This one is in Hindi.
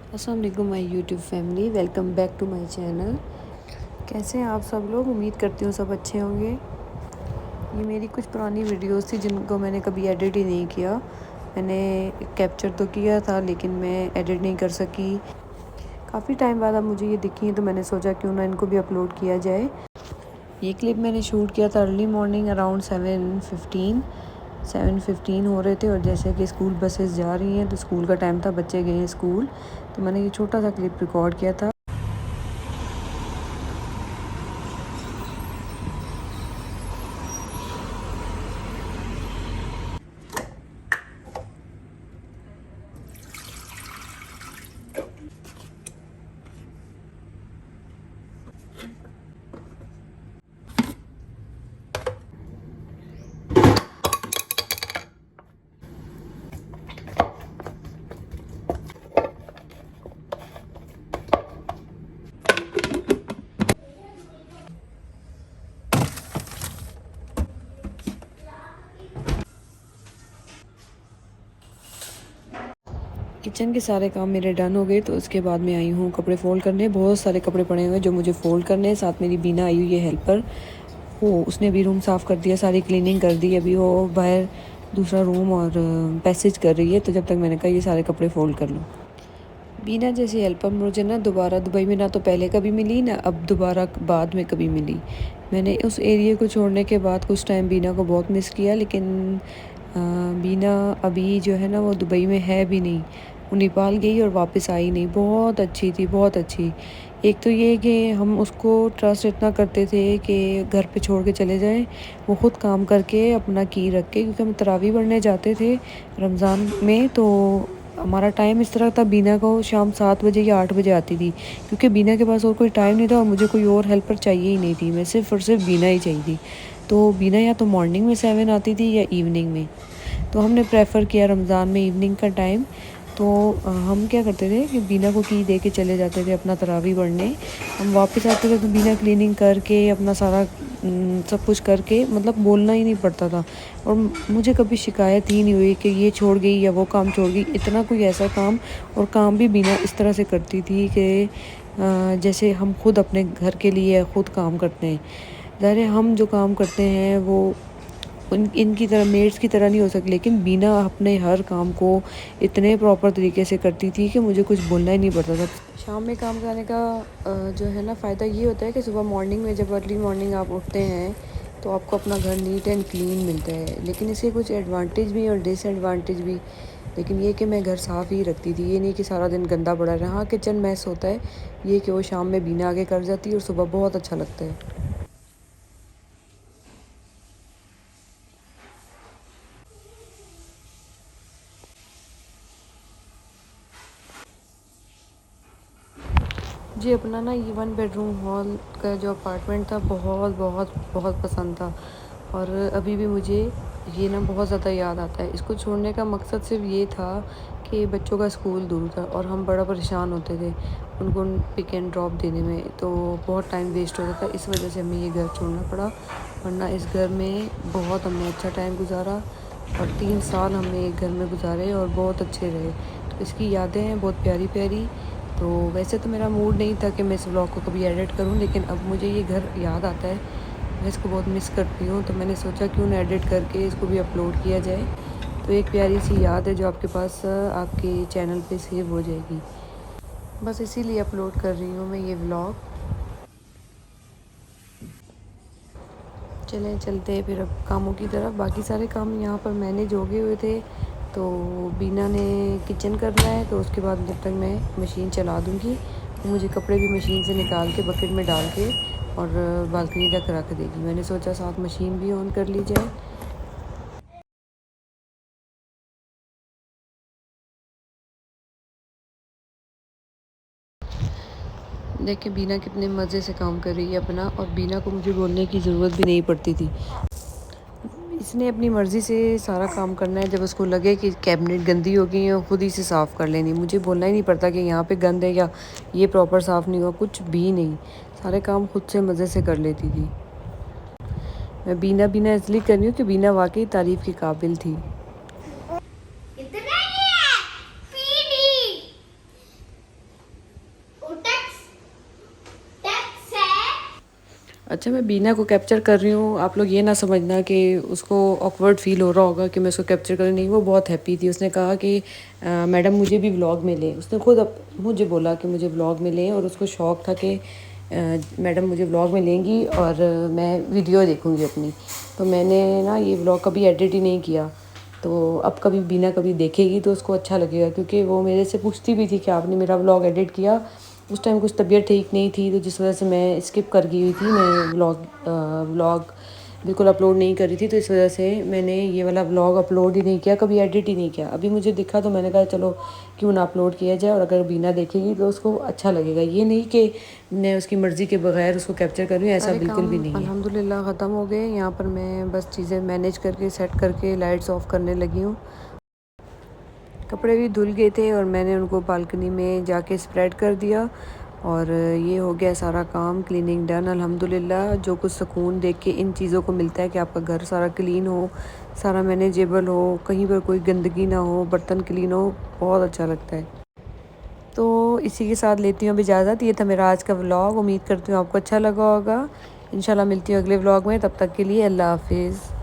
अस्सलाम वालेकुम my YouTube family, welcome back to my channel. कैसे हैं आप सब लोग? उम्मीद करती हूँ सब अच्छे होंगे। ये मेरी कुछ पुरानी वीडियोस थी जिनको मैंने कभी एडिट ही नहीं किया। मैंने कैप्चर तो किया था लेकिन मैं एडिट नहीं कर सकी। काफ़ी टाइम बाद अब मुझे ये दिखी हैं तो मैंने सोचा क्यों ना इनको भी अपलोड किया जाए। ये क्लिप मैंने शूट किया था अर्ली मॉर्निंग अराउंड 7:15 हो रहे थे और जैसे कि स्कूल बसेस जा रही हैं तो स्कूल का टाइम था, बच्चे गए हैं स्कूल, तो मैंने ये छोटा सा क्लिप रिकॉर्ड किया था। किचन के सारे काम मेरे डन हो गए तो उसके बाद मैं आई हूँ कपड़े फ़ोल्ड करने। बहुत सारे कपड़े पड़े हुए हैं जो मुझे फ़ोल्ड करने हैं। साथ मेरी बीना आई हुई है हेल्पर, वो उसने भी रूम साफ़ कर दिया, सारी क्लीनिंग कर दी। अभी वो बाहर दूसरा रूम और पैसेज कर रही है, तो जब तक मैंने कहा ये सारे कपड़े फ़ोल्ड कर लूँ। बीना जैसी हेल्पर मुझे ना दोबारा दुबई में ना तो पहले कभी मिली ना अब दोबारा बाद में कभी मिली। मैंने उस एरिया को छोड़ने के बाद कुछ टाइम बीना को बहुत मिस किया, लेकिन बीना अभी जो है ना वो दुबई में है भी नहीं। वो नेपाल गई और वापस आई नहीं। बहुत अच्छी थी, बहुत अच्छी। एक तो ये कि हम उसको ट्रस्ट इतना करते थे कि घर पे छोड़ के चले जाएं, वो ख़ुद काम करके अपना की रख के, क्योंकि हम तरावी पढ़ने जाते थे रमज़ान में, तो हमारा टाइम इस तरह था। बीना को शाम 7 बजे या 8 बजे आती थी, क्योंकि बीना के पास और कोई टाइम नहीं था और मुझे कोई और हेल्पर चाहिए ही नहीं थी। मैं सिर्फ़ और सिर्फ बीना ही चाहिए थी। तो बीना या तो मॉर्निंग में 7 आती थी या इवनिंग में, तो हमने प्रेफर किया रमज़ान में इवनिंग का टाइम। तो हम क्या करते थे कि बीना को की दे के चले जाते थे अपना तरावी पढ़ने। हम वापस आते थे तो बीना क्लीनिंग करके अपना सारा सब कुछ करके, मतलब बोलना ही नहीं पड़ता था। और मुझे कभी शिकायत ही नहीं हुई कि ये छोड़ गई या वो काम छोड़ गई। इतना कोई ऐसा काम, और काम भी बीना इस तरह से करती थी कि जैसे हम खुद अपने घर के लिए खुद काम करते हैं। ज़ाहिर है हम जो काम करते हैं वो इनकी तरह मेड्स की तरह नहीं हो सकती, लेकिन बीना अपने हर काम को इतने प्रॉपर तरीके से करती थी कि मुझे कुछ बोलना ही नहीं पड़ता था। शाम में काम करने का जो है ना फ़ायदा ये होता है कि सुबह मॉर्निंग में जब अर्ली मॉर्निंग आप उठते हैं तो आपको अपना घर नीट एंड क्लीन मिलता है। लेकिन इसके कुछ एडवांटेज भी और डिसएडवांटेज भी। लेकिन ये कि मैं घर साफ़ ही रखती थी, ये नहीं कि सारा दिन गंदा पड़ा रहा। हाँ, किचन मैस होता है, ये कि वो शाम में बीना आगे कर जाती है और सुबह बहुत अच्छा लगता है। जी, अपना ना ये 1 बेडरूम हॉल का जो अपार्टमेंट था बहुत बहुत बहुत पसंद था, और अभी भी मुझे ये ना बहुत ज़्यादा याद आता है। इसको छोड़ने का मकसद सिर्फ ये था कि बच्चों का स्कूल दूर था और हम बड़ा परेशान होते थे उनको पिक एंड ड्रॉप देने में, तो बहुत टाइम वेस्ट होता था। इस वजह से हमें ये घर छोड़ना पड़ा, वरना इस घर में बहुत हमने अच्छा टाइम गुजारा और 3 साल हमने एक घर में गुजारे और बहुत अच्छे रहे। तो इसकी यादें हैं बहुत प्यारी प्यारी। तो वैसे तो मेरा मूड नहीं था कि मैं इस व्लॉग को कभी एडिट करूं, लेकिन अब मुझे ये घर याद आता है, मैं इसको बहुत मिस करती हूँ, तो मैंने सोचा क्यों ना एडिट करके इसको भी अपलोड किया जाए। तो एक प्यारी सी याद है जो आपके पास आपके चैनल पे सेव हो जाएगी। बस इसीलिए अपलोड कर रही हूँ मैं ये व्लॉग। चलें चलते हैं फिर अब कामों की तरफ। बाकी सारे काम यहाँ पर मैनेज हो गए हुए थे, तो बीना ने किचन करना है, तो उसके बाद जब तक मैं मशीन चला दूँगी तो मुझे कपड़े भी मशीन से निकाल के बकेट में डाल के और बालकनी तक रख देगी। मैंने सोचा साथ मशीन भी ऑन कर ली जाए। देखिए बीना कितने मज़े से काम कर रही है अपना, और बीना को मुझे बोलने की ज़रूरत भी नहीं पड़ती थी। इसने अपनी मर्ज़ी से सारा काम करना है। जब उसको लगे कि कैबिनेट गंदी हो गई है, खुद ही से साफ़ कर लेनी। मुझे बोलना ही नहीं पड़ता कि यहाँ पे गंद है या ये प्रॉपर साफ़ नहीं हुआ, कुछ भी नहीं। सारे काम खुद से मज़े से कर लेती थी। मैं बीना बीना इसलिए कर रही हूँ कि बीना वाकई तारीफ़ की काबिल थी। अच्छा, मैं बीना को कैप्चर कर रही हूँ, आप लोग ये ना समझना कि उसको ऑकवर्ड फ़ील हो रहा होगा कि मैं उसको कैप्चर कर रही, नहीं, वो बहुत हैप्पी थी। उसने कहा कि मैडम मुझे भी व्लॉग में लें। उसने खुद मुझे बोला कि मुझे व्लॉग में लें, और उसको शौक़ था कि मैडम मुझे व्लॉग में लेंगी और मैं वीडियो देखूँगी अपनी। तो मैंने ना ये व्लॉग कभी एडिट ही नहीं किया, तो अब कभी बीना कभी देखेगी तो उसको अच्छा लगेगा, क्योंकि वो मेरे से पूछती भी थी कि आपने मेरा व्लॉग एडिट किया। उस टाइम कुछ तबीयत ठीक नहीं थी, तो जिस वजह से मैं स्किप कर गई हुई थी, मैं व्लॉग बिल्कुल अपलोड नहीं कर रही थी, तो इस वजह से मैंने ये वाला व्लॉग अपलोड ही नहीं किया, कभी एडिट ही नहीं किया। अभी मुझे दिखा तो मैंने कहा चलो क्यों ना अपलोड किया जाए, और अगर बीना देखेगी तो उसको अच्छा लगेगा। ये नहीं कि मैं उसकी मर्ज़ी के बगैर उसको कैप्चर कर रही हूँ, ऐसा बिल्कुल भी नहीं है। अल्हम्दुलिल्लाह ख़त्म हो गए। यहाँ पर मैं बस चीज़ें मैनेज करके सेट करके लाइट्स ऑफ करने लगी हूँ। कपड़े भी धुल गए थे और मैंने उनको बालकनी में जाके स्प्रेड कर दिया, और ये हो गया सारा काम, क्लीनिंग डन अल्हम्दुलिल्लाह। जो कुछ सुकून देख के इन चीज़ों को मिलता है कि आपका घर सारा क्लीन हो, सारा मैनेजेबल हो, कहीं पर कोई गंदगी ना हो, बर्तन क्लीन हो, बहुत अच्छा लगता है। तो इसी के साथ लेती हूँ अब इजाज़त। ये था मेरा आज का व्लॉग, उम्मीद करती हूँ आपको अच्छा लगा होगा। इंशाल्लाह मिलती हूँ अगले व्लॉग में, तब तक के लिए अल्लाह हाफिज़।